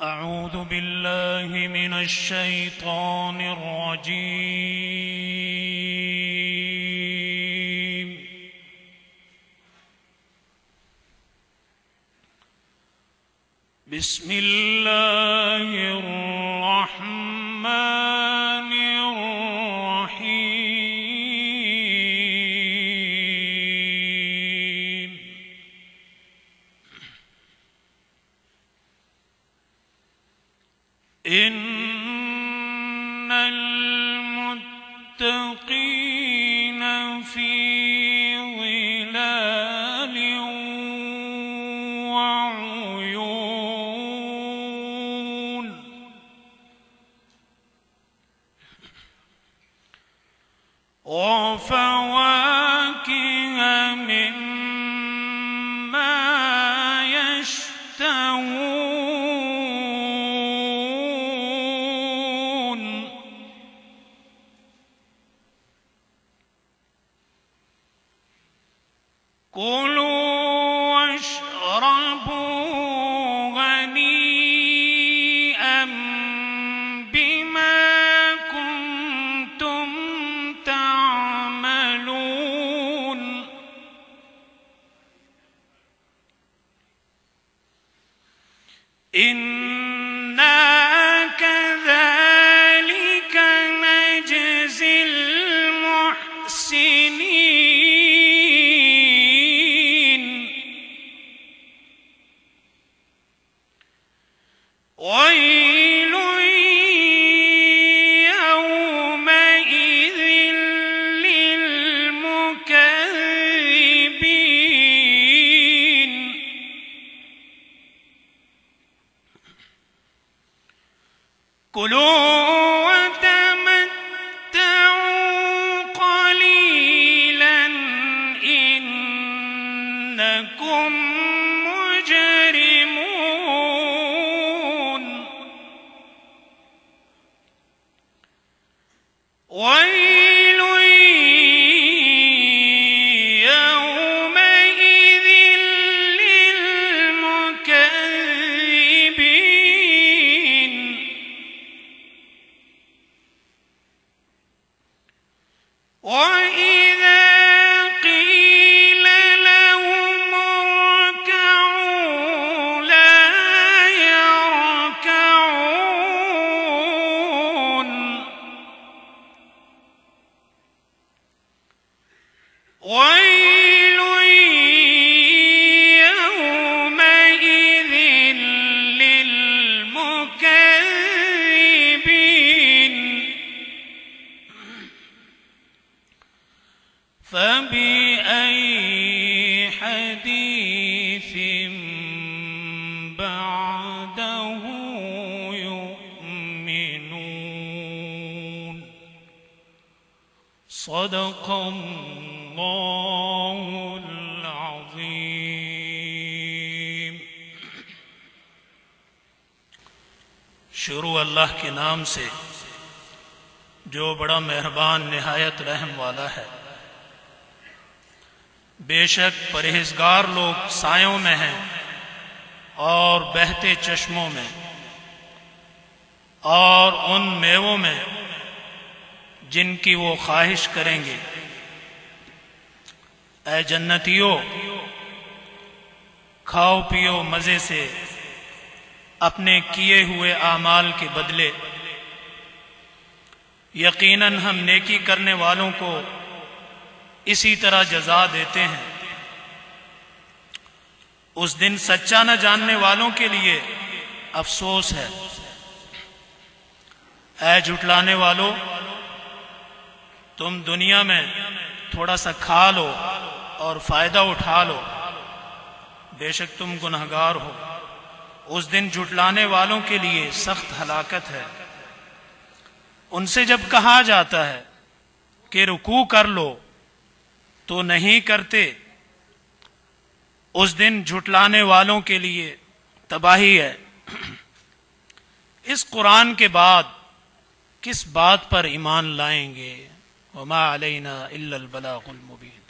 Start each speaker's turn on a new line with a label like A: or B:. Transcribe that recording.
A: أعوذ بالله من الشيطان الرجيم. بسم الله الرحمن الرحيم. إن المتقين في ظلال وعيون وفواكه مما يشتهون كلوا واشربوا هنيئا بما كنتم تعملون. إنا كذلك نجزي المحسنين. ويل يومئذ للمكذبين. كلوا وتمتعوا قليلا إنكم مجرمون. ويل يومئذ للمكذبين. وإذا قيل لهم اركعوا لا يركعون. ويل يومئذ للمكذبين. فبأي حديث بعده يؤمنون. صدق الله العظيم. शुरू अल्लाह के नाम से जो बड़ा मेहरबान निहायत रहम वाला है। बेशक परहेजगार लोग सायों में हैं और बहते चश्मों में और उन मेवों में जिनकी वो ख्वाहिश करेंगे। ऐ जन्नतियों, खाओ पियो मजे से अपने किए हुए आमाल के बदले। यकीनन हम नेकी करने वालों को इसी तरह जजा देते हैं। उस दिन सच्चा न जानने वालों के लिए अफसोस है। ऐ झुटलाने वालों, तुम दुनिया में थोड़ा सा खा लो और फायदा उठा लो, बेशक तुम गुनहगार हो। उस दिन झुटलाने वालों के लिए सख्त हलाकत है। उनसे जब कहा जाता है कि रुकू कर लो तो नहीं करते। उस दिन झुटलाने वालों के लिए तबाही है। इस कुरान के बाद किस बात पर ईमान लाएंगे? वमा अलैना इल्लल बलागुल मुबीन।